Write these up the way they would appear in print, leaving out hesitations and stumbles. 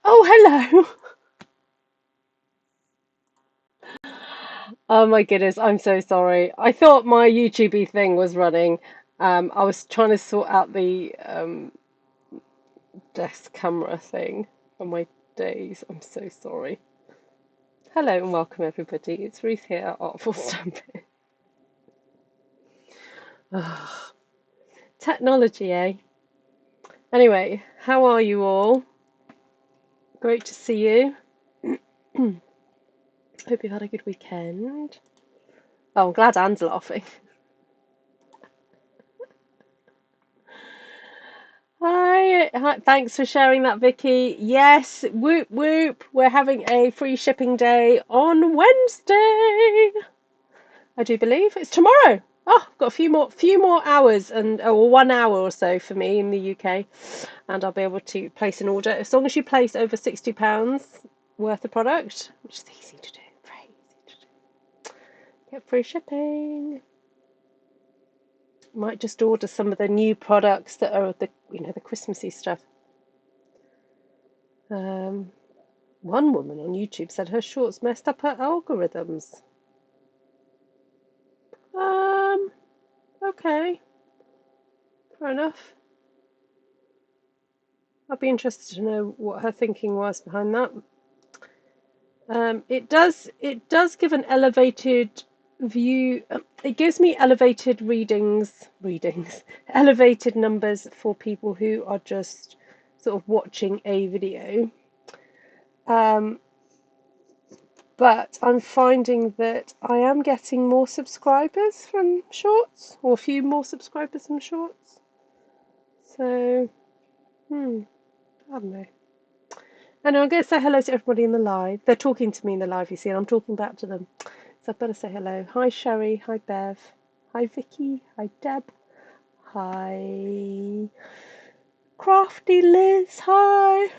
Oh, hello. Oh my goodness, I'm so sorry. I thought my YouTube thing was running. I was trying to sort out the desk camera thing on my days. I'm so sorry. Hello and welcome everybody. It's Ruth here at Artful Stampin. Technology, eh? Anyway, how are you all? Great to see you. Hope you've had a good weekend. Oh, I'm glad Anne's laughing. Hi, thanks for sharing that, Vicky. Yes, whoop whoop. We're having a free shipping day on Wednesday. I do believe it's tomorrow. Oh, I've got a few more hours and or 1 hour or so for me in the UK, and I'll be able to place an order as long as you place over £60 worth of product, which is easy to do. Very easy to do. Get free shipping. Might just order some of the new products that are the Christmassy stuff. One woman on YouTube said her shorts messed up her algorithms. Okay, fair enough. I'd be interested to know what her thinking was behind that. It does give an elevated view. It gives me elevated readings, elevated numbers for people who are just sort of watching a video. But I'm finding that I am getting more subscribers from shorts, or a few more subscribers from shorts. So, I don't know. And I'm going to say hello to everybody in the live. They're talking to me in the live, you see, and I'm talking back to them. So I've got to say hello. Hi, Sherry. Hi, Bev. Hi, Vicky. Hi, Deb. Hi, Crafty Liz. Hi.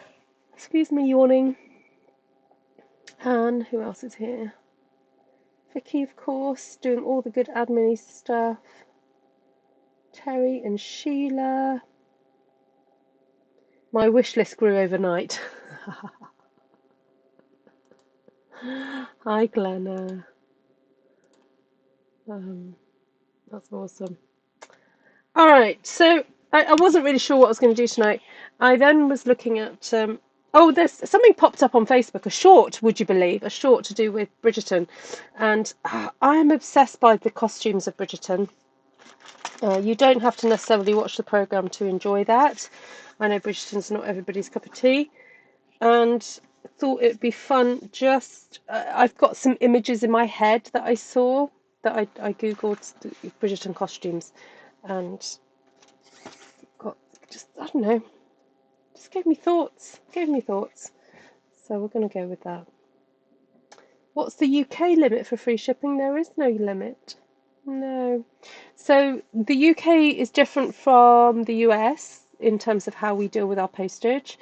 Excuse me, yawning. And who else is here? Vicky, of course, doing all the good admin stuff. Terry and Sheila. My wish list grew overnight. Hi, Glenna. That's awesome. All right, so I wasn't really sure what I was going to do tonight. I then was looking at there's something popped up on Facebook, a short, would you believe, a short to do with Bridgerton, and I am obsessed by the costumes of Bridgerton. You don't have to necessarily watch the programme to enjoy that. I know Bridgerton's not everybody's cup of tea, and thought it'd be fun. Just I've got some images in my head that I saw that I googled Bridgerton costumes, and got just I don't know, just gave me thoughts. So we're going to go with that. What's the UK limit for free shipping? There is no limit. No. So the UK is different from the US in terms of how we deal with our postage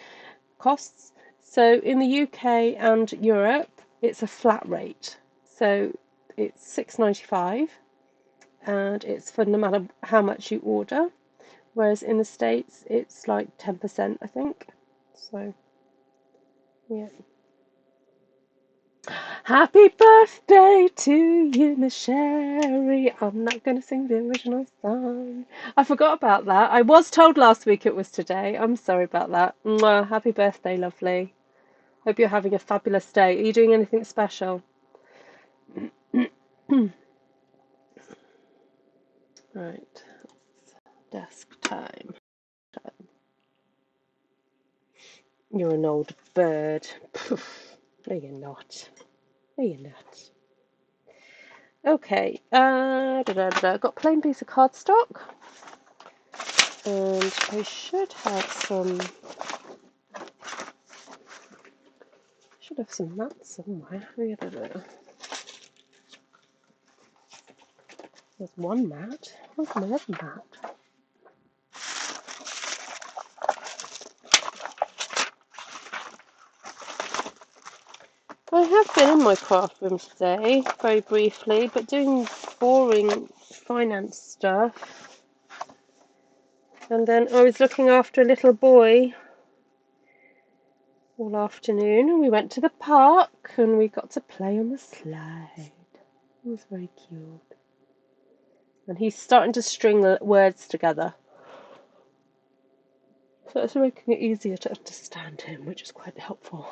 costs. So in the UK and Europe, it's a flat rate. So it's £6.95 and it's for no matter how much you order. Whereas in the States, it's like 10%, I think. So, yeah. Happy birthday to you, Miss Sherry. I'm not going to sing the original song. I forgot about that. I was told last week it was today. I'm sorry about that. Mwah, happy birthday, lovely. Hope you're having a fabulous day. Are you doing anything special? Right. Desk time. You're an old bird. Poof. No, you're not. No, you're not. Okay. Got a plain piece of cardstock. And I should have some mats somewhere. There's one mat. Where's my other mat? I have been in my craft room today, very briefly, but doing boring finance stuff. And then I was looking after a little boy all afternoon, and we went to the park and we got to play on the slide. It was very cute. And he's starting to string words together. So it's making it easier to understand him, which is quite helpful.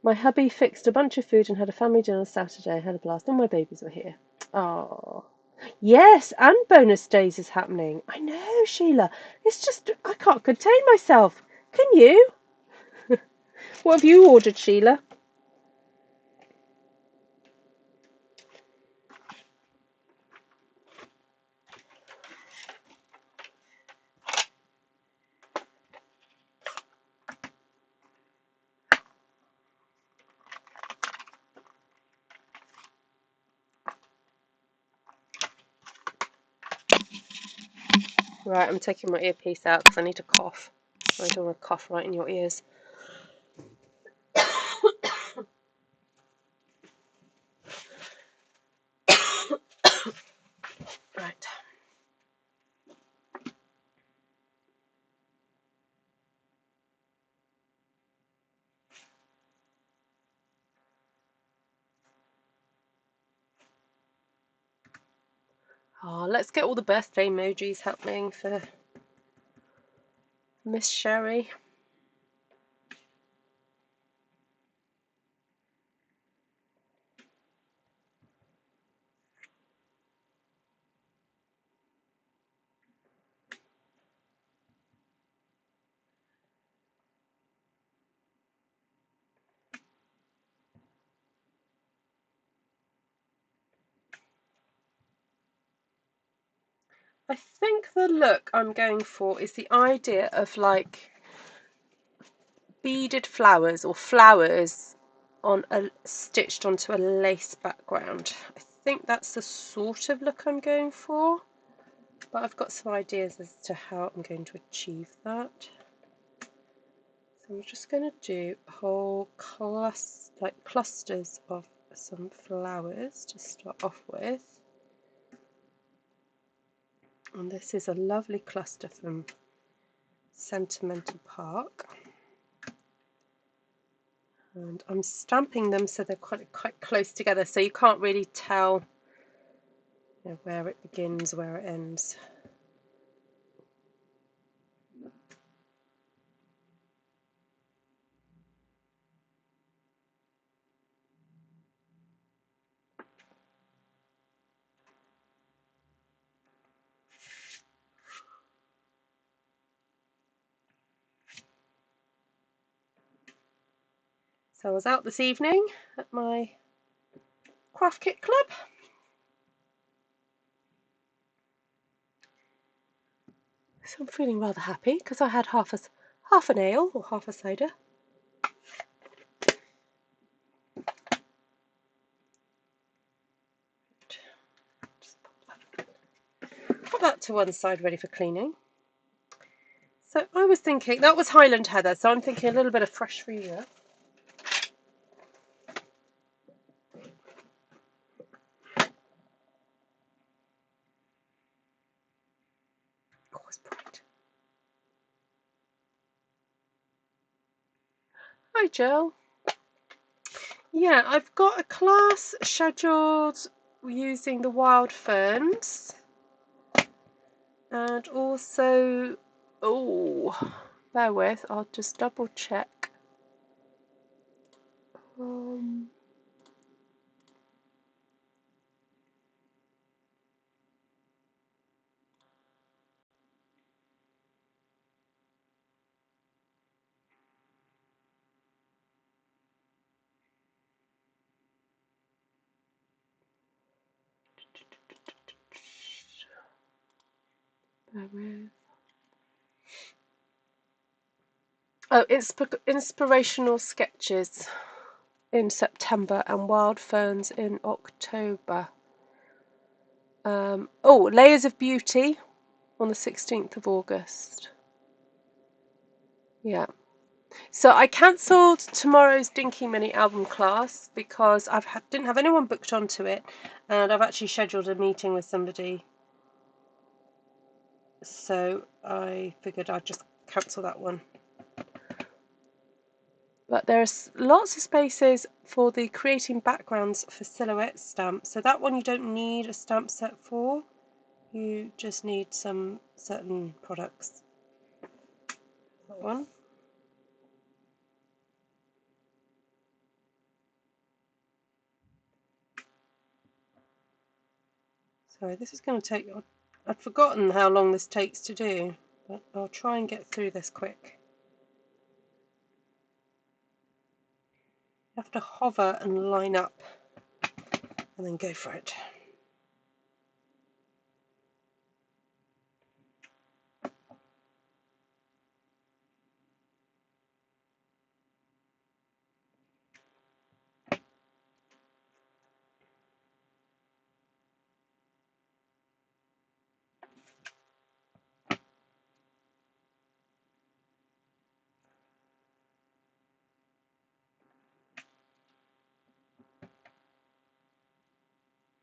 My hubby fixed a bunch of food and had a family dinner on Saturday. I had a blast, and my babies were here. Oh, yes, and bonus days is happening. I know, Sheila. It's just, I can't contain myself. Can you? What have you ordered, Sheila? Right, I'm taking my earpiece out because I need to cough. I don't want to cough right in your ears. Right. Oh, let's get all the birthday emojis happening for Miss Sherry. I think the look I'm going for is the idea of like beaded flowers or flowers on stitched onto a lace background. I think that's the sort of look I'm going for, but I've got some ideas as to how I'm going to achieve that. So I'm just going to do a whole clusters of some flowers to start off with. And this is a lovely cluster from Sentimental Park. And I'm stamping them so they're quite close together, so you can't really tell, you know, where it begins, where it ends. So I was out this evening at my craft kit club. So I'm feeling rather happy because I had half an ale or half a cider. Just put that to one side, ready for cleaning. So I was thinking, that was Highland Heather, so I'm thinking a little bit of fresh Freesia. Oh, it's bright. Hi, Jill. Yeah, I've got a class scheduled using the wild ferns. And also, oh, bear with, I'll just double check. Bear with. Oh, it's inspirational sketches in September and wild ferns in October. Oh, layers of beauty on the 16th of August. Yeah. So I cancelled tomorrow's Dinky Mini album class because didn't have anyone booked onto it, and I've actually scheduled a meeting with somebody. So I figured I'd just cancel that one. But there's lots of spaces for the creating backgrounds for silhouette stamps. So that one you don't need a stamp set for. You just need some certain products. That one. Sorry, this is going to take... I'd forgotten how long this takes to do, but I'll try and get through this quick. You have to hover and line up and then go for it.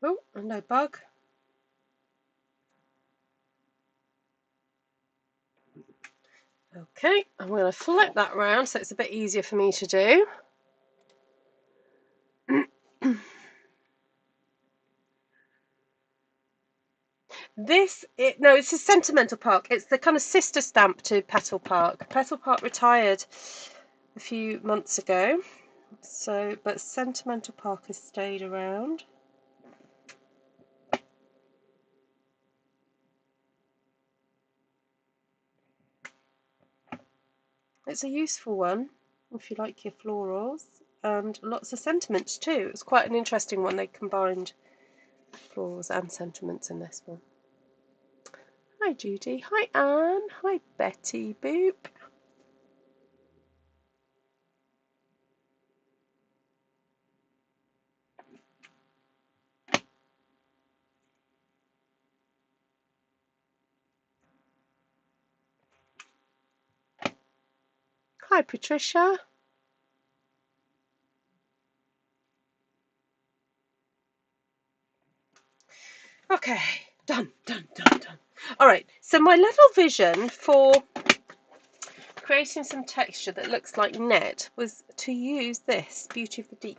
Oh, and no bug. Okay, I'm going to flip that round so it's a bit easier for me to do. It's a Sentimental Park. It's the kind of sister stamp to Petal Park. Petal Park retired a few months ago, but Sentimental Park has stayed around. It's a useful one if you like your florals, and lots of sentiments too. It's quite an interesting one. They combined florals and sentiments in this one. Hi Judy, hi Anne, hi Betty Boop. Hi Patricia. Okay, done. All right, so my little vision for creating some texture that looks like net was to use this Beauty of the Deep.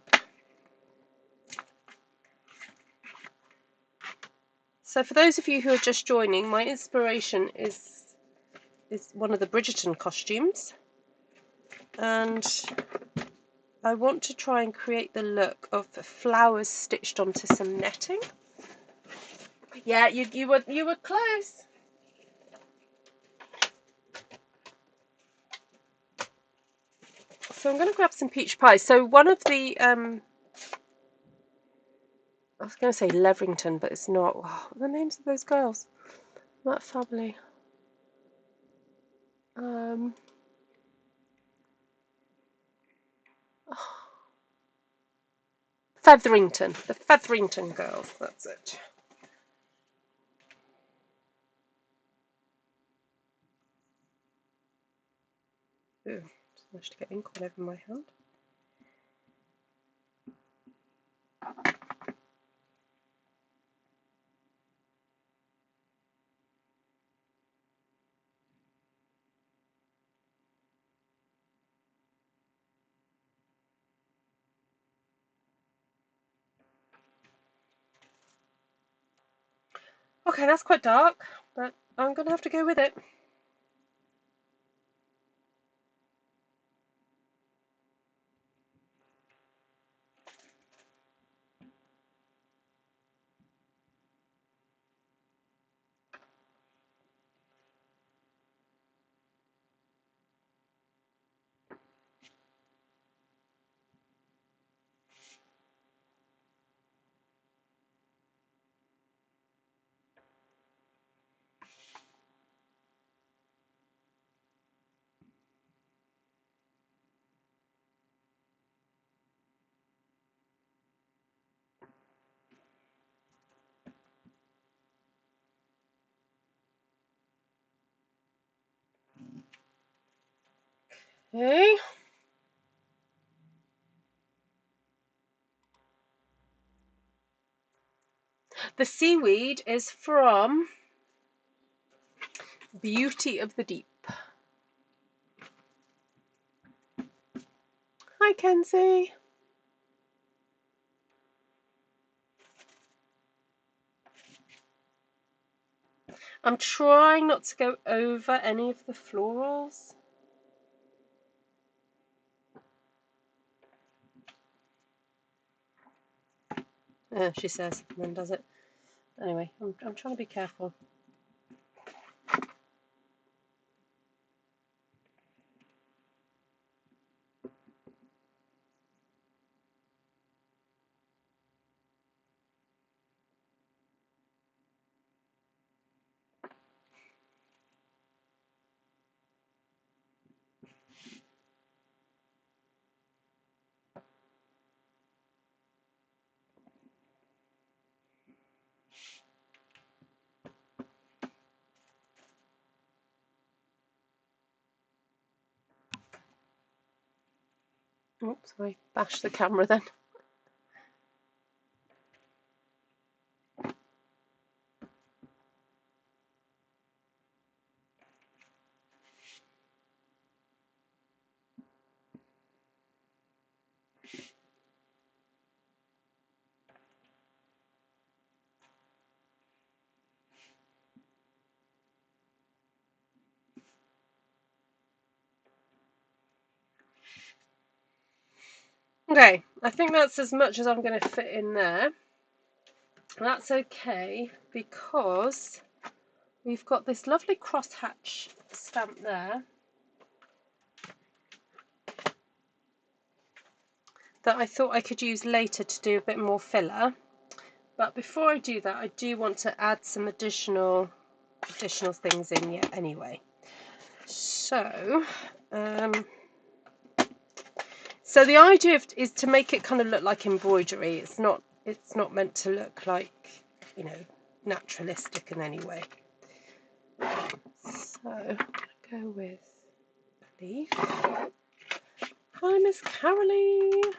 So for those of you who are just joining, my inspiration is one of the Bridgerton costumes, and I want to try and create the look of flowers stitched onto some netting. Yeah, you were close. So I'm going to grab some peach pie. So one of the I was going to say Leverington, but it's not. Oh, what are the names of those girls? That family. Featherington, the Featherington girls. That's it. Ooh, just managed to get ink all over my hand. Okay, that's quite dark, but I'm going to have to go with it. Okay. The seaweed is from Beauty of the Deep. Hi, Kenzie. I'm trying not to go over any of the florals. She says, and then does it. Anyway, I'm trying to be careful. Oops, I bashed the camera then. Okay, I think that's as much as I'm going to fit in there. That's okay because we've got this lovely crosshatch stamp there that I thought I could use later to do a bit more filler. But before I do that, I do want to add some additional things in yet anyway. So, so the idea is to make it kind of look like embroidery. It's not meant to look like, you know, naturalistic in any way. So I'm gonna go with leaf. Hi, Miss Carolee.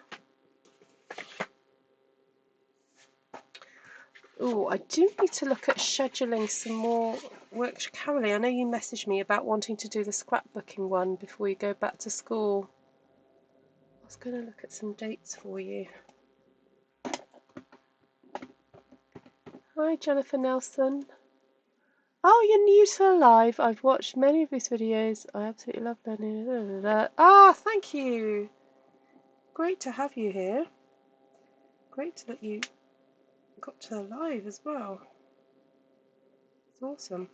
Oh, I do need to look at scheduling some more work. Carolee, I know you messaged me about wanting to do the scrapbooking one before you go back to school. I was going to look at some dates for you. Hi, Jennifer Nelson. Oh, you're new to Live. I've watched many of these videos. I absolutely love learning. Ah, thank you. Great to have you here. Great that you got to the live as well. It's awesome.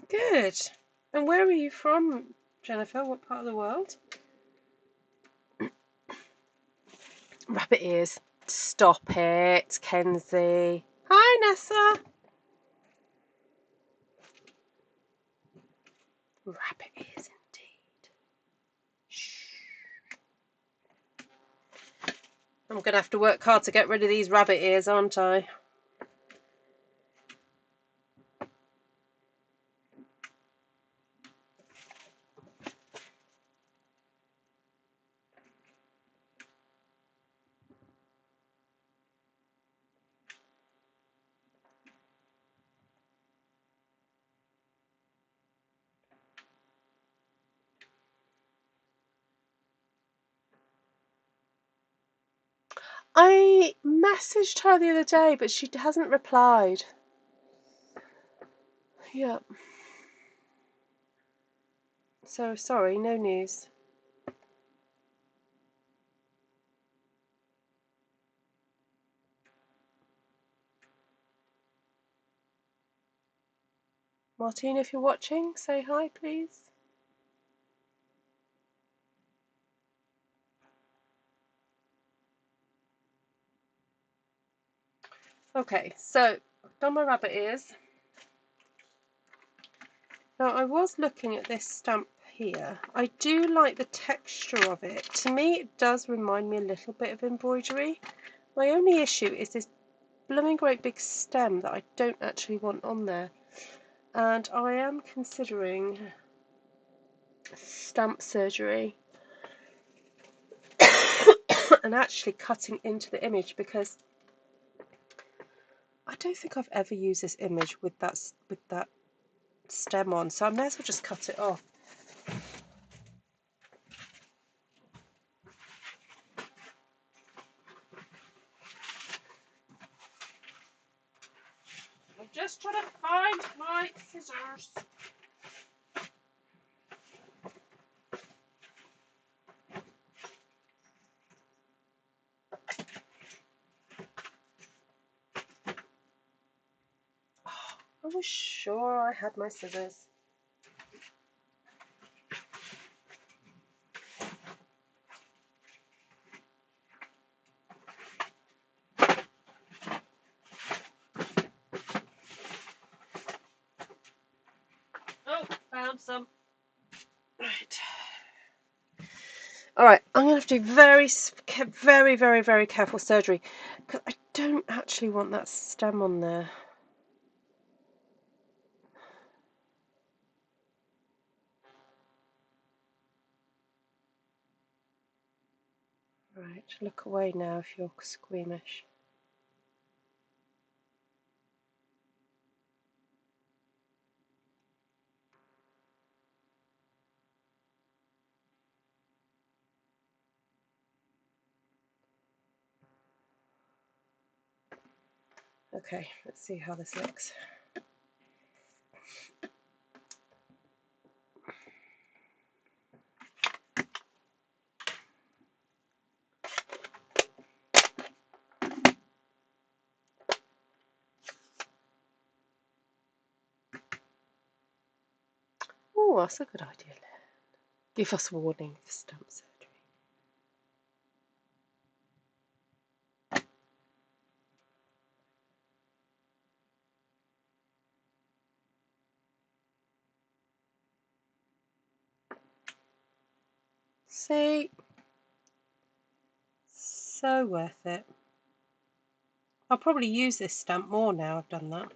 Good. And where are you from, Jennifer? What part of the world? Rabbit ears. Stop it, Kenzie. Hi, Nessa. Rabbit ears indeed. Shh. I'm going to have to work hard to get rid of these rabbit ears, aren't I? I messaged her the other day, but she hasn't replied. Yeah. So sorry, no news. Martine, if you're watching, say hi, please. Okay, so I've done my rabbit ears. Now I was looking at this stamp here. I do like the texture of it. To me it does remind me a little bit of embroidery. My only issue is this blooming great big stem that I don't actually want on there. And I am considering stamp surgery and actually cutting into the image, because I don't think I've ever used this image with that stem on, so I may as well just cut it off. I'm just trying to find my scissors. I was sure I had my scissors. Oh, found some. Right. All right, I'm going to have to do very careful surgery, because I don't actually want that stem on there. Right, look away now if you're squeamish. Okay, let's see how this looks. Oh, that's a good idea. Give us warning for stamp surgery. See? So worth it. I'll probably use this stamp more now I've done that.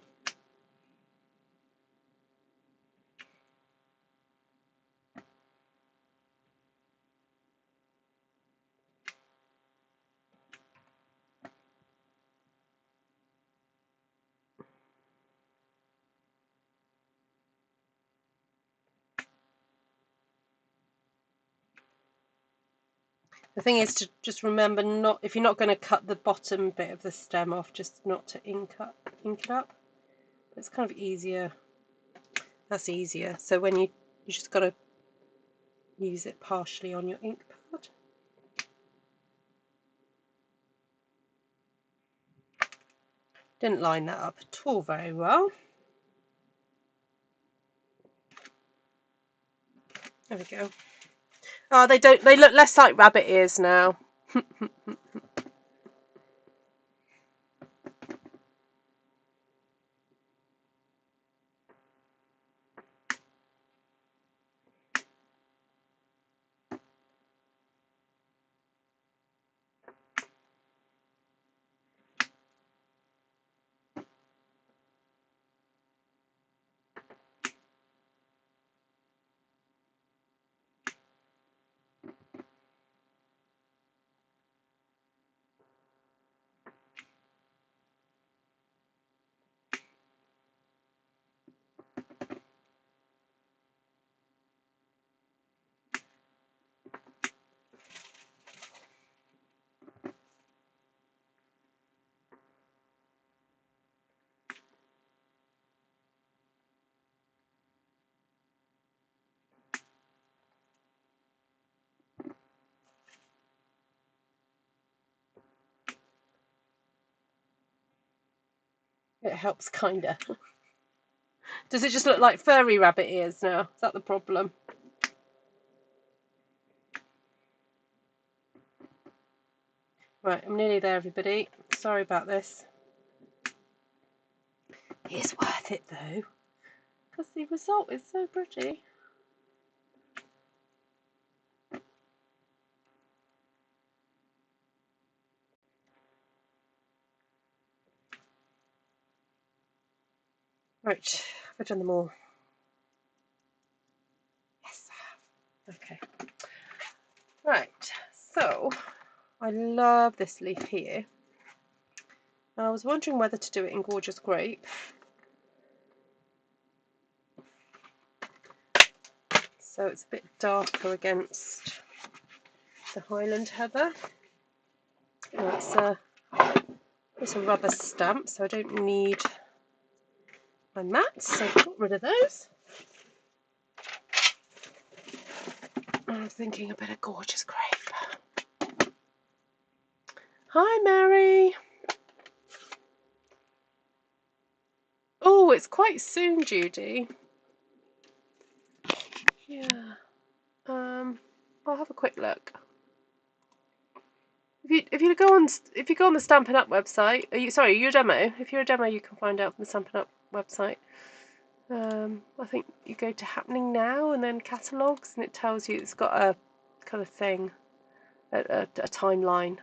The thing is to just remember, not if you're not going to cut the bottom bit of the stem off, just not to ink it up. It's kind of easier. That's easier. So when you just got to use it partially on your ink pad. Didn't line that up at all very well. There we go. Oh, they look less like rabbit ears now. It helps, kinda. Does it just look like furry rabbit ears now? Is that the problem? Right, I'm nearly there, everybody. Sorry about this. is worth it though, because the result is so pretty. Right, have I done them all? Yes, I have. Okay. Right, so I love this leaf here. I was wondering whether to do it in Gorgeous Grape. So it's a bit darker against the Highland Heather. Now it's a rubber stamp, so I don't need my mats, so I've got rid of those. I'm thinking a bit of Gorgeous Grape. Hi, Mary. Oh, it's quite soon, Judy. Yeah. I'll have a quick look. If you go on the Stampin' Up website, are you a demo? If you're a demo, you can find out from the Stampin' Up website. I think you go to Happening Now and then Catalogues, and it tells you it's got a kind of thing, a timeline.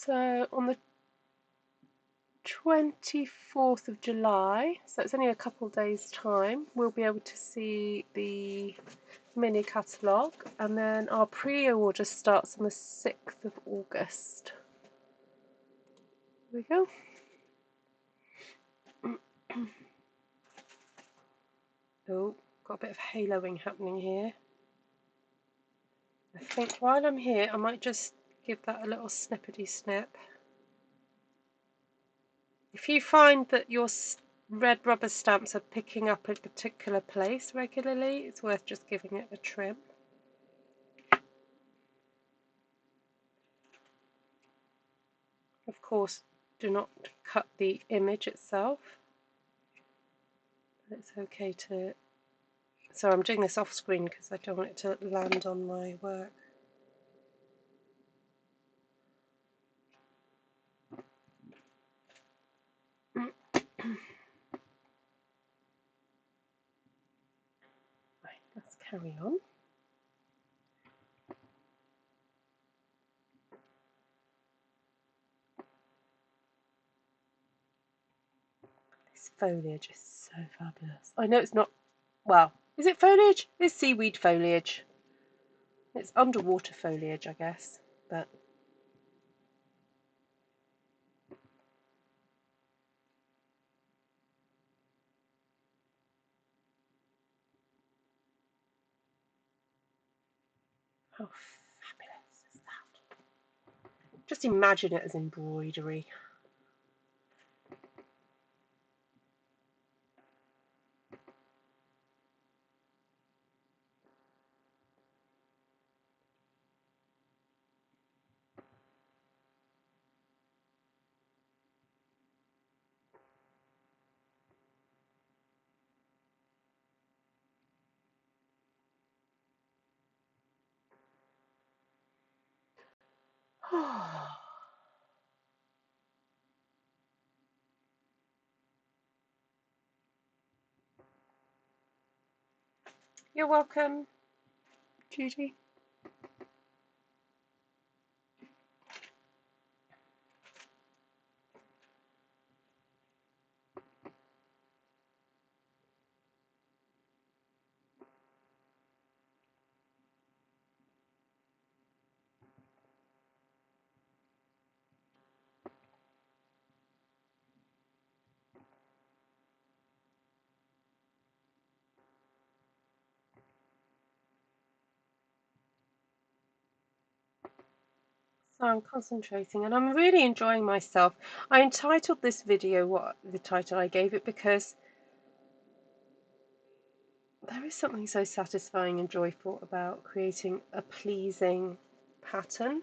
So on the 24th of July, so it's only a couple of days' time, we'll be able to see the mini catalogue, and then our pre-order starts on the 6th of August. There we go. Oh, got a bit of haloing happening here. I think while I'm here, I might just give that a little snippety snip. If you find that your red rubber stamps are picking up a particular place regularly, it's worth just giving it a trim. Of course, do not cut the image itself. It's okay to... So I'm doing this off screen because I don't want it to land on my work. Right, let's carry on. This foliage is so fabulous. I know it's not... Well, is it foliage? It's seaweed foliage. It's underwater foliage, I guess, but... How fabulous is that? Just imagine it as embroidery. You're welcome, Judy. So I'm concentrating and I'm really enjoying myself. I entitled this video what the title I gave it because there is something so satisfying and joyful about creating a pleasing pattern.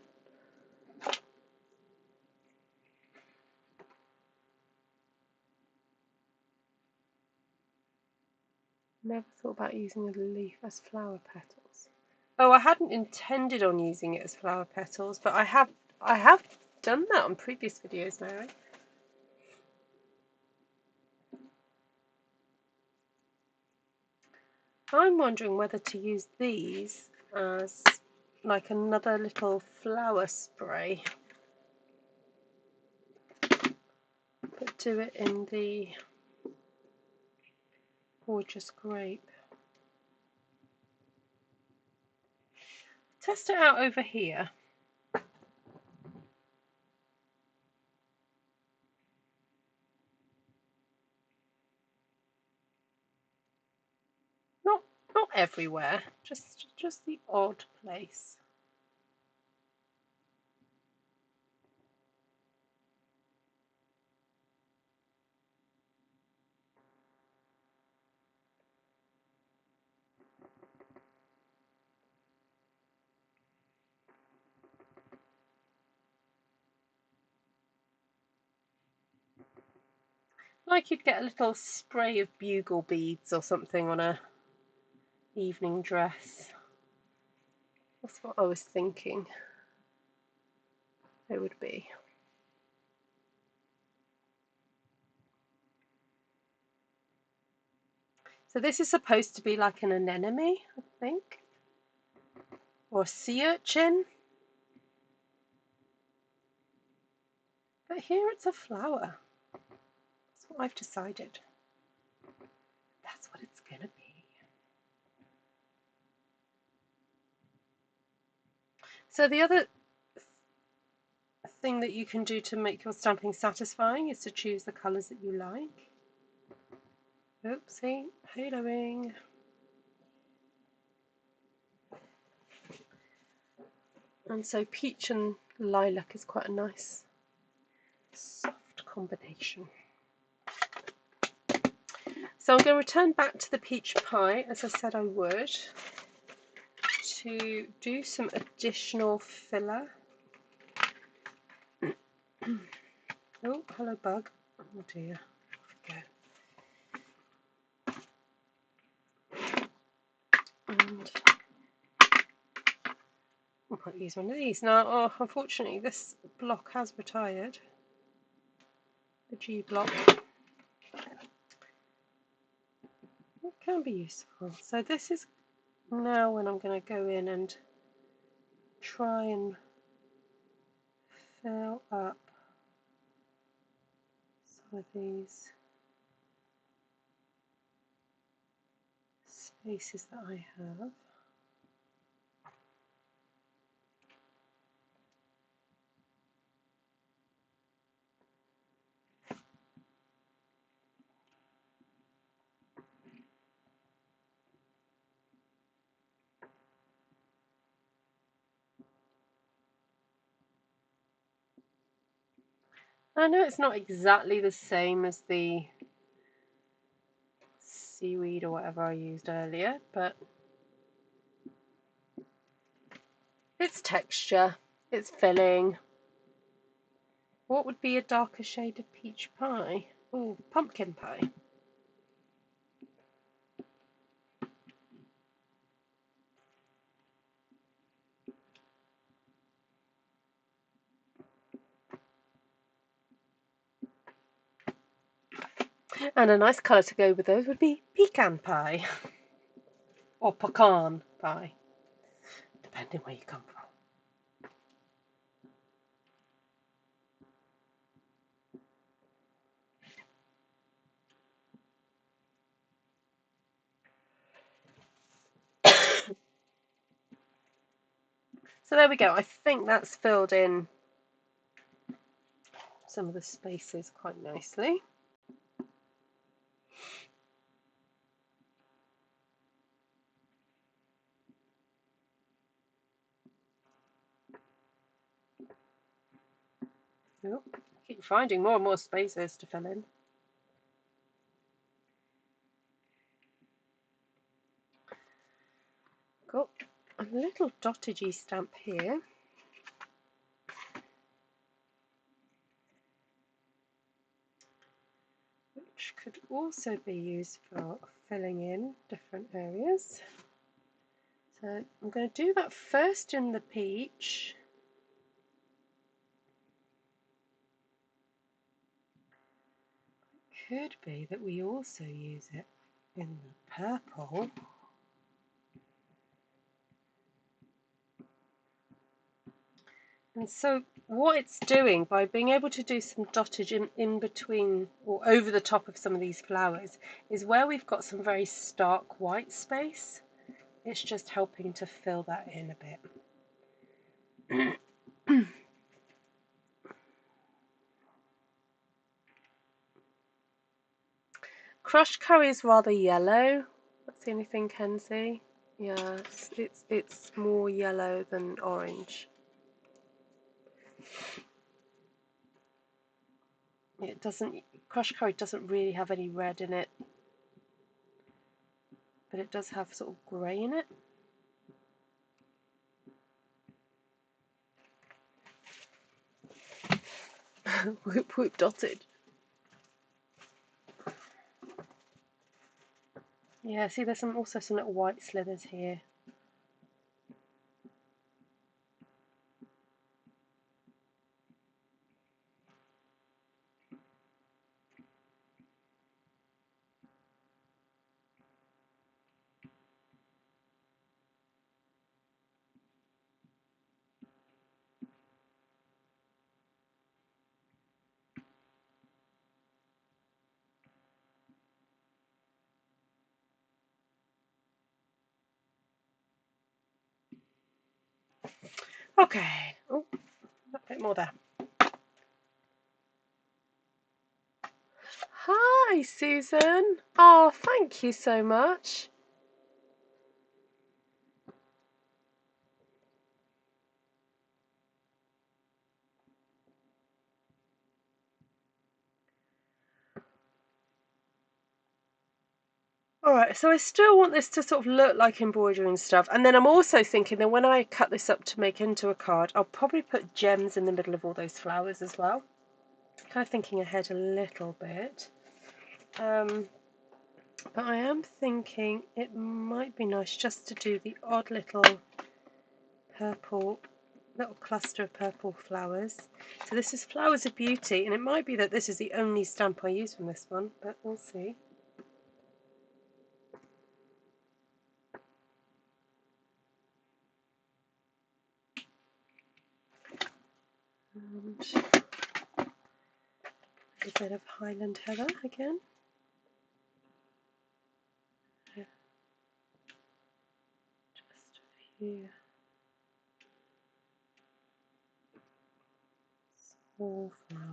Never thought about using a leaf as flower petals. Oh, I hadn't intended on using it as flower petals, but I have done that on previous videos, Mary. I'm wondering whether to use these as like another little flower spray, but do it in the gorgeous grape. Test it out over here. Not everywhere, just the odd place. Like you'd get a little spray of bugle beads or something on a evening dress. That's what I was thinking it would be. So this is supposed to be like an anemone, I think, or a sea urchin. But here it's a flower. That's what I've decided. That's what it's going to be. So the other thing that you can do to make your stamping satisfying is to choose the colours that you like. Oopsie, haloing. And so peach and lilac is quite a nice soft combination. So I'm going to return back to the peach pie, as I said I would, to do some additional filler. Oh, hello bug. Oh dear, off we go. And I might use one of these. Now, oh, unfortunately, this block has retired. The G block. It can be useful. So this is now when I'm going to go in and try and fill up some of these spaces that I have. I know it's not exactly the same as the seaweed or whatever I used earlier, but it's texture, it's filling. What would be a darker shade of peach pie? Oh, pumpkin pie. And a nice colour to go with those would be pecan pie or pecan pie, depending where you come from. So there we go. I think that's filled in some of the spaces quite nicely. Oh, keep finding more and more spaces to fill in. Got a little dotted stamp here. Which could also be used for filling in different areas. So I'm going to do that first in the peach. It could be that we also use it in the purple. And so what it's doing by being able to do some dottage in between or over the top of some of these flowers is where we've got some very stark white space. It's just helping to fill that in a bit. Crushed curry is rather yellow. That's the only thing, Kenzie. Yeah, it's more yellow than orange. It doesn't. Crushed curry doesn't really have any red in it, but it does have sort of grey in it. Whoop whoop dotted. Yeah, see, there's also some little white slithers here. Okay. Oh, a bit more there. Hi, Susan. Oh, thank you so much. Alright, so I still want this to sort of look like embroidery and stuff. And then I'm also thinking that when I cut this up to make into a card, I'll probably put gems in the middle of all those flowers as well. Kind of thinking ahead a little bit. But I am thinking it might be nice just to do the odd little purple, little cluster of purple flowers. So this is Flowers of Beauty, and it might be that this is the only stamp I use from this one, but we'll see. And a bit of Highland Heather again. Just a few small flowers.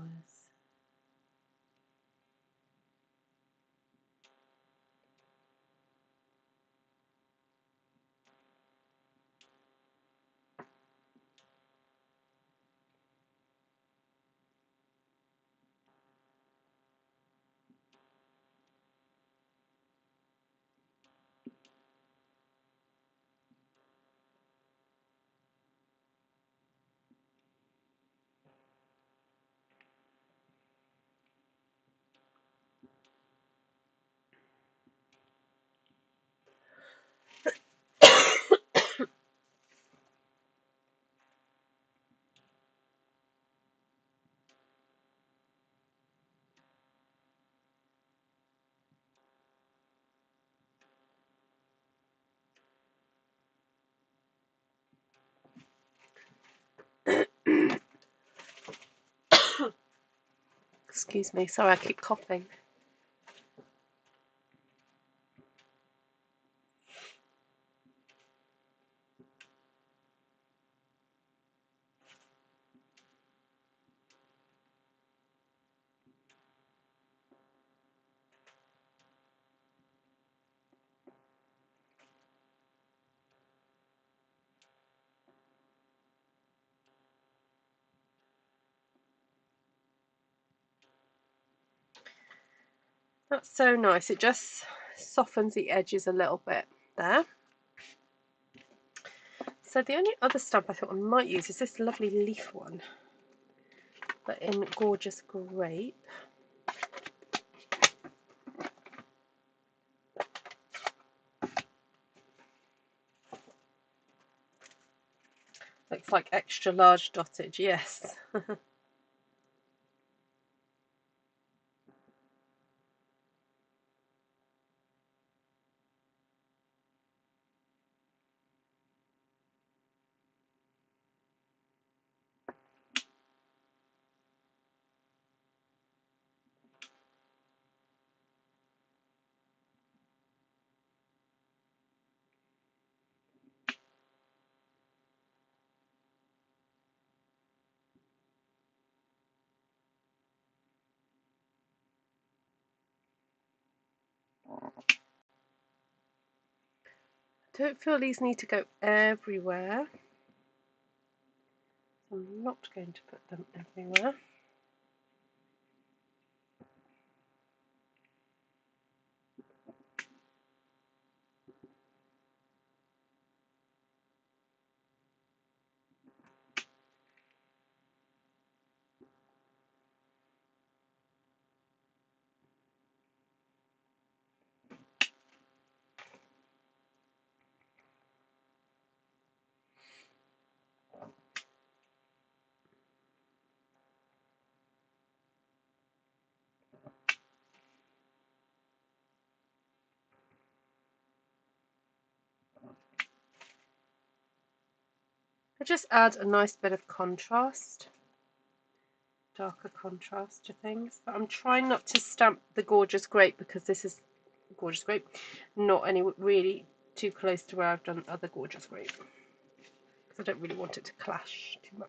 excuse me. Sorry, I keep coughing. That's so nice. It just softens the edges a little bit there. So the only other stamp I thought I might use is this lovely leaf one, but in gorgeous grape. Looks like extra large dotted, yes. Don't feel these need to go everywhere. I'm not going to put them everywhere. I just add a nice bit of contrast, darker contrast to things. But I'm trying not to stamp the gorgeous grape because this is gorgeous grape, not any really too close to where I've done other gorgeous grape, because I don't really want it to clash too much.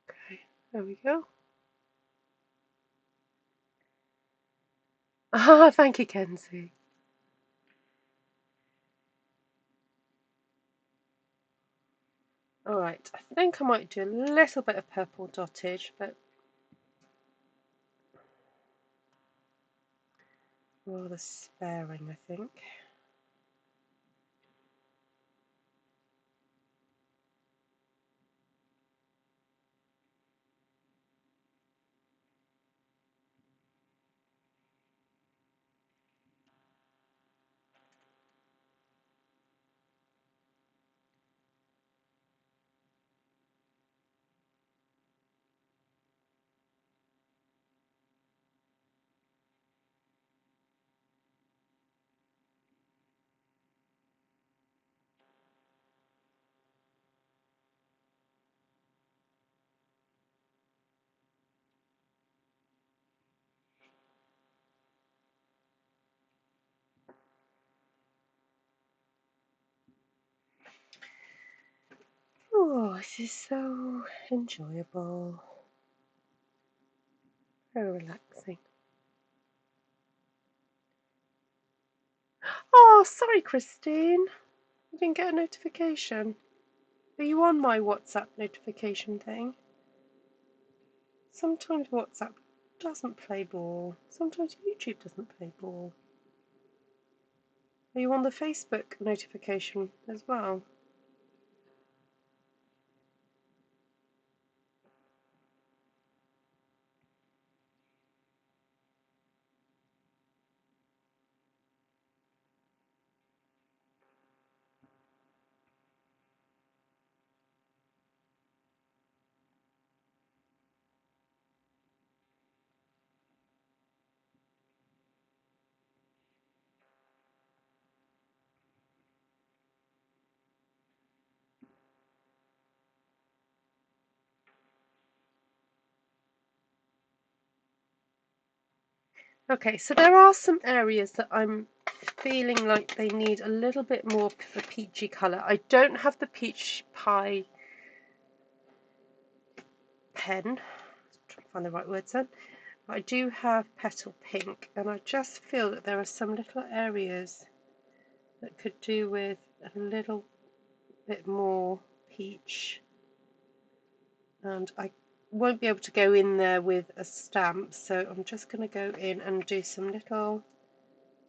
Okay, there we go. Ah, thank you, Kenzie. Alright, I think I might do a little bit of purple dottage, but rather sparing, I think. Oh, this is so enjoyable. Very relaxing. Oh, sorry, Christine. I didn't get a notification. Are you on my WhatsApp notification thing? Sometimes WhatsApp doesn't play ball. Sometimes YouTube doesn't play ball. Are you on the Facebook notification as well? Okay, so there are some areas that I'm feeling like they need a little bit more of a peachy colour. I don't have the peach pie pen, I'm trying to find the right words then, but I do have petal pink, and I just feel that there are some little areas that could do with a little bit more peach, and I won't be able to go in there with a stamp, so I'm just going to go in and do some little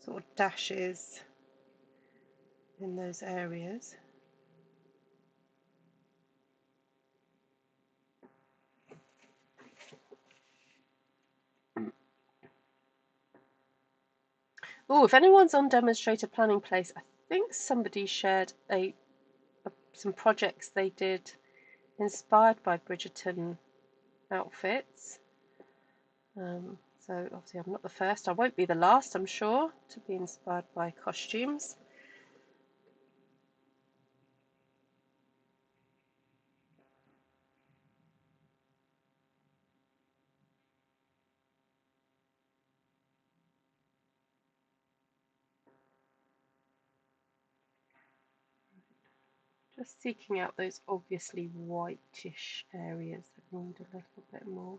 sort of dashes in those areas. Oh, if anyone's on Demonstrator Planning Place, I think somebody shared some projects they did inspired by Bridgerton outfits. So obviously I'm not the first, I won't be the last, I'm sure, to be inspired by costumes. Just seeking out those obviously whitish areas that need a little bit more.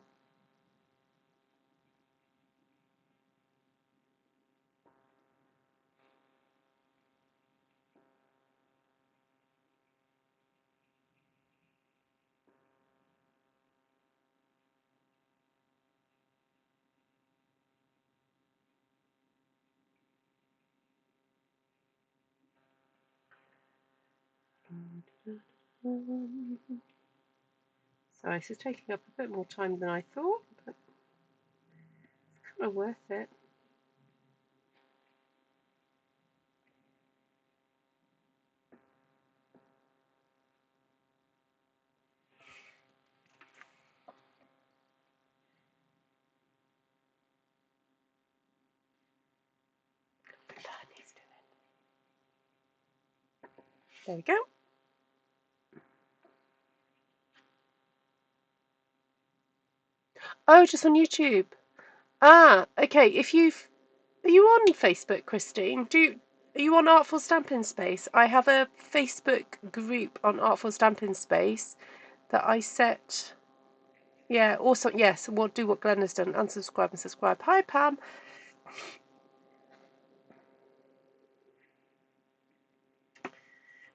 Sorry, this is taking up a bit more time than I thought, but it's kind of worth it. There we go. Oh, just on YouTube. Ah, okay. Are you on Facebook, Christine? Are you on Artful Stampin Space? I have a Facebook group on Artful Stampin Space that I set. Yeah, also yes, we'll do what Glenn has done. Unsubscribe and subscribe. Hi Pam.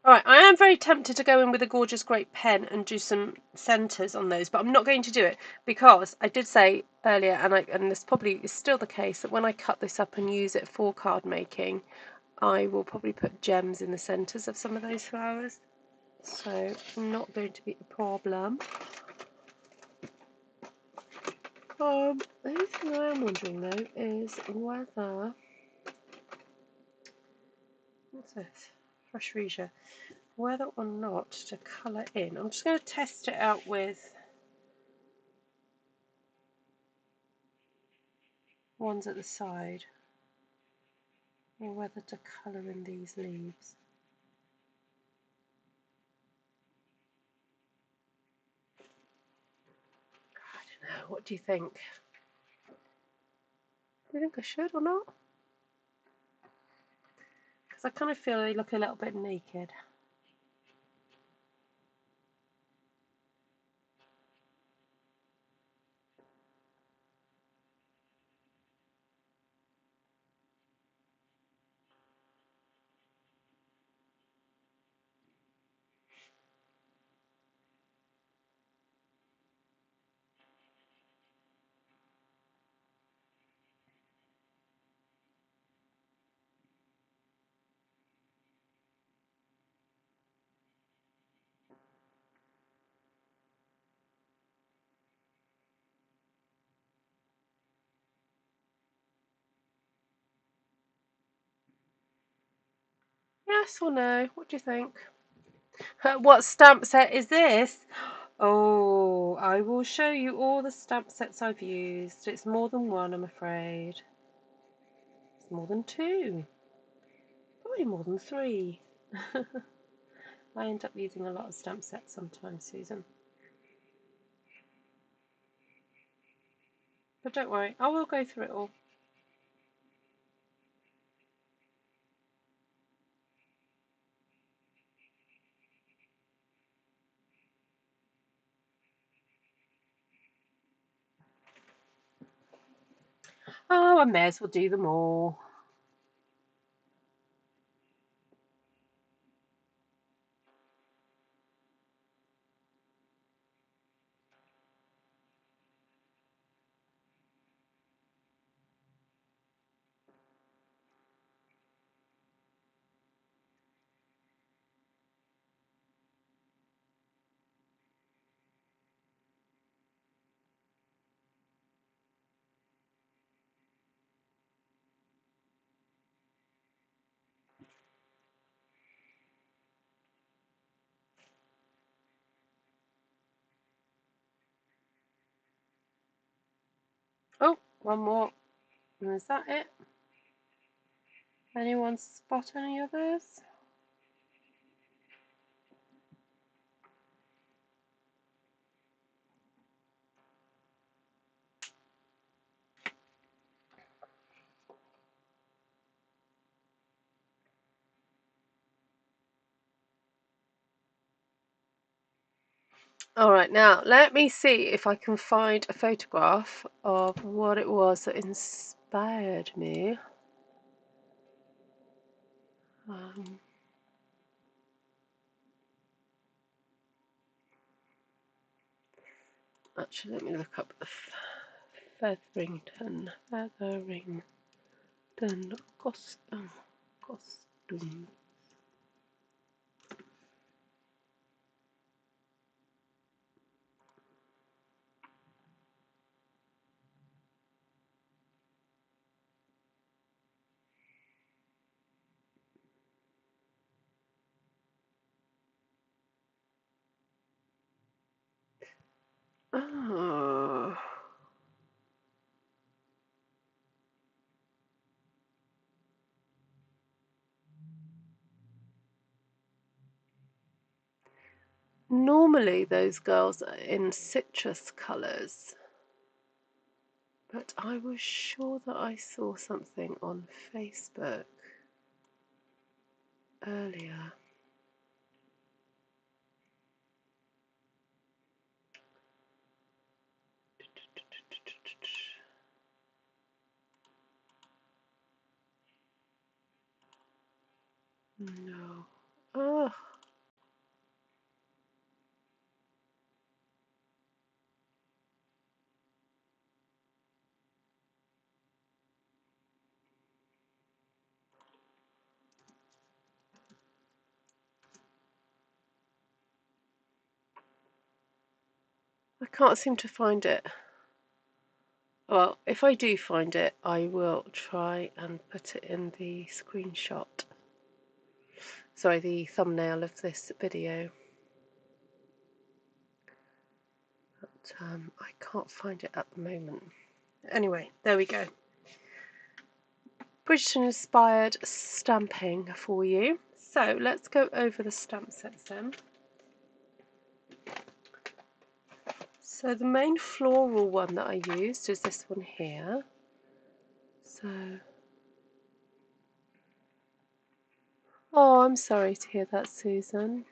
Alright, I am very tempted to go in with a gorgeous Grape pen and do some centres on those, but I'm not going to do it because I did say earlier, and this probably is still the case, that when I cut this up and use it for card making, I will probably put gems in the centres of some of those flowers. So not going to be a problem. The only thing I am wondering though is whether, what's this? Fresh Freesia. Whether or not to colour in. I'm just going to test it out with ones at the side, or whether to colour in these leaves. I don't know. What do you think? Do you think I should or not? Because I kind of feel they look a little bit naked. Yes or no? What do you think? What stamp set is this? Oh, I will show you all the stamp sets I've used. It's more than one, I'm afraid. It's more than two. Probably more than three. I end up using a lot of stamp sets sometimes, Susan. But don't worry, I will go through it all. Oh, I may as well do them all. Oh, one more. And is that it? Anyone spot any others? All right, now let me see if I can find a photograph of what it was that inspired me. Actually, let me look up the Featherington costume. Oh. Normally those girls are in citrus colours, but I was sure that I saw something on Facebook earlier. No. Oh. I can't seem to find it. Well, if I do find it, I will try and put it in the screenshot. Sorry, the thumbnail of this video. But I can't find it at the moment. Anyway, there we go. British inspired stamping for you. So let's go over the stamp sets then. So the main floral one that I used is this one here. So, oh, I'm sorry to hear that, Susan.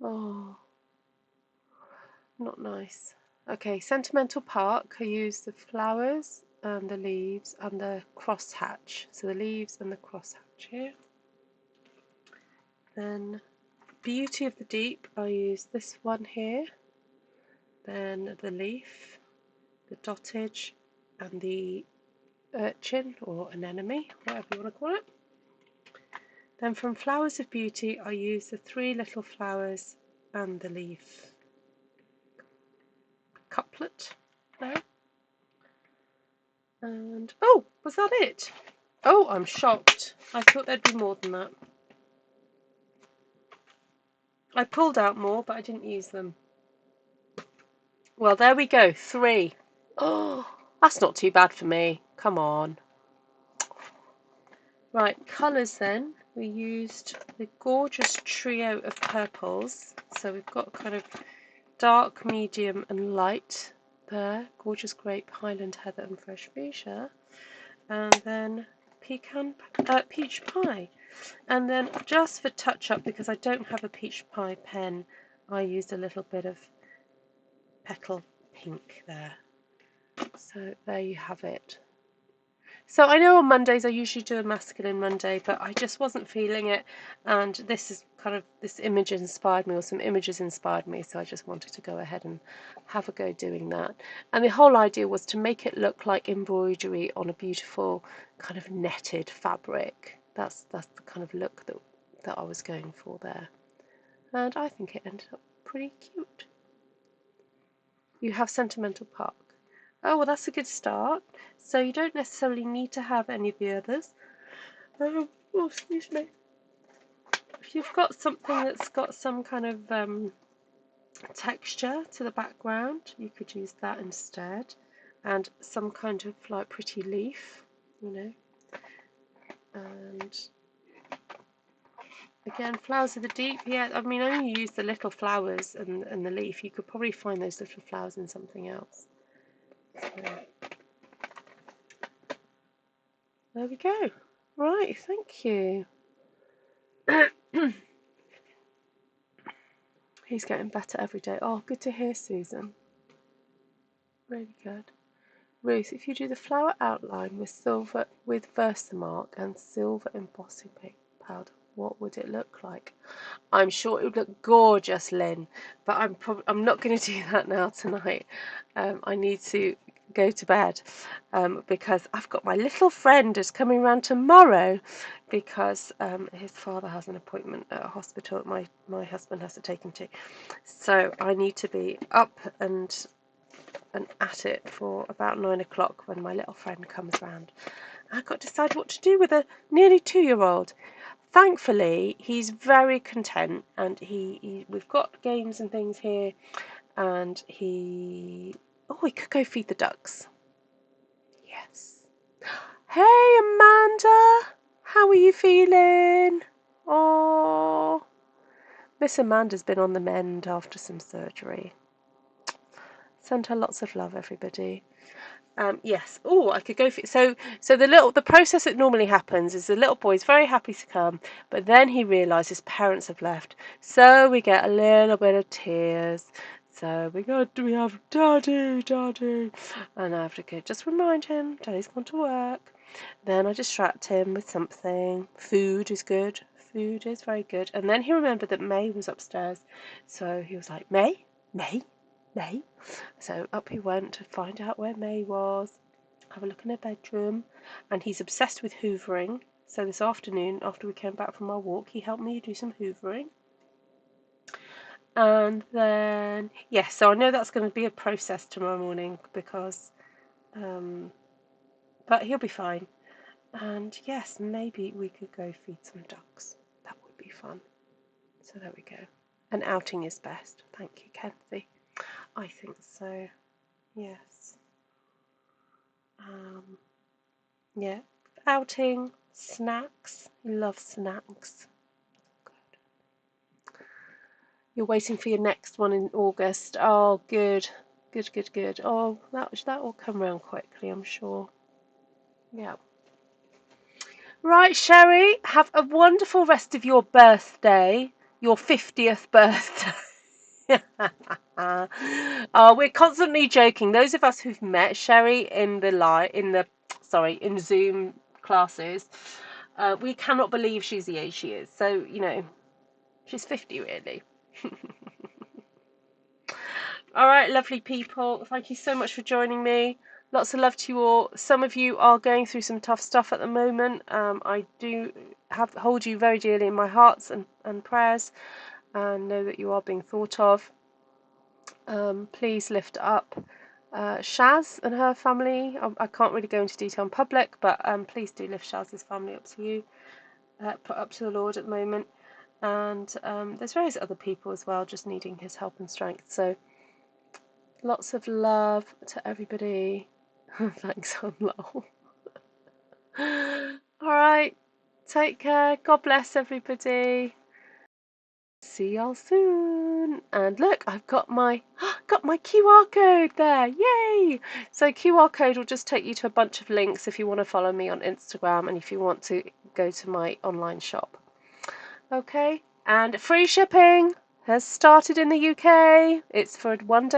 Oh, not nice. Okay, Sentimental Park, I used the flowers and the leaves and the crosshatch. So the leaves and the crosshatch here. Then Beauty of the Deep, I used this one here. Then the leaf, the dotage, and the urchin or anemone, whatever you want to call it. Then from Flowers of Beauty, I used the three little flowers and the leaf couplet there. And oh, was that it? Oh, I'm shocked. I thought there'd be more than that. I pulled out more, but I didn't use them. Well, there we go, 3. Oh, that's not too bad for me. Come on. Right, colours then. We used the gorgeous trio of purples. So we've got kind of dark, medium and light there. Gorgeous Grape, Highland Heather and Fresh Freesia. And then peach pie. And then just for touch up, because I don't have a peach pie pen, I used a little bit of petal pink there. So there you have it. So I know on Mondays I usually do a masculine Monday, but I just wasn't feeling it, and this image inspired me, or some images inspired me, so I just wanted to go ahead and have a go doing that. And the whole idea was to make it look like embroidery on a beautiful kind of netted fabric. That's the kind of look that I was going for there, and I think it ended up pretty cute. You have Sentimental Park. Oh, well, that's a good start. So you don't necessarily need to have any of the others. Oh, excuse me. If you've got something that's got some kind of texture to the background, you could use that instead. And some kind of like pretty leaf, you know. And again, flowers of the deep. Yeah, I mean, I only use the little flowers and the leaf. You could probably find those little flowers in something else. So, there we go. Right, thank you. He's getting better every day. Oh, good to hear, Susan. Really good. Ruth, if you do the flower outline with Versamark and silver embossing powder, what would it look like? I'm sure it would look gorgeous, Lynn, but I'm not going to do that now tonight. I need to go to bed because I've got my little friend who's coming round tomorrow because his father has an appointment at a hospital that my husband has to take him to. So I need to be up and at it for about 9 o'clock when my little friend comes round. I've got to decide what to do with a nearly 2-year-old. Thankfully, he's very content, and we've got games and things here, and we could go feed the ducks. Yes. Hey, Amanda, how are you feeling? Oh, Miss Amanda's been on the mend after some surgery. Send her lots of love, everybody. Yes. Oh, I could go for so the process that normally happens is the little boy's very happy to come, but then he realises his parents have left, so we get a little bit of tears. So we have daddy, and I have to go just remind him daddy's gone to work. Then I distract him with something. Food is good. Food is very good. And then he remembered that May was upstairs, so he was like, May. So up he went to find out where May was, have a look in her bedroom, and he's obsessed with hoovering. So this afternoon, after we came back from our walk, he helped me do some hoovering. And then, yes, so I know that's going to be a process tomorrow morning because, but he'll be fine. And yes, maybe we could go feed some ducks. That would be fun. So there we go. An outing is best. Thank you, Kenzie. I think so. Yes. Yeah. Outing, snacks. You love snacks. Good. You're waiting for your next one in August. Oh, good. Good. Oh, that will come around quickly, I'm sure. Yeah. Right, Sherry, have a wonderful rest of your birthday, your 50th birthday. We're constantly joking. Those of us who've met Sherry in Zoom classes, we cannot believe she's the age she is. So, she's 50 really. All right, lovely people. Thank you so much for joining me. Lots of love to you all. Some of you are going through some tough stuff at the moment. I do hold you very dearly in my hearts and prayers, and know that you are being thought of. Please lift up Shaz and her family. I can't really go into detail in public, but please do lift Shaz's family up to you, put up to the Lord at the moment. And there's various other people as well just needing his help and strength. So lots of love to everybody. Thanks, I'm low. All right, take care. God bless everybody. See y'all soon. And look, I've got my QR code there. Yay! So QR code will just take you to a bunch of links if you want to follow me on Instagram and if you want to go to my online shop. Okay? And free shipping has started in the UK. It's for 1 day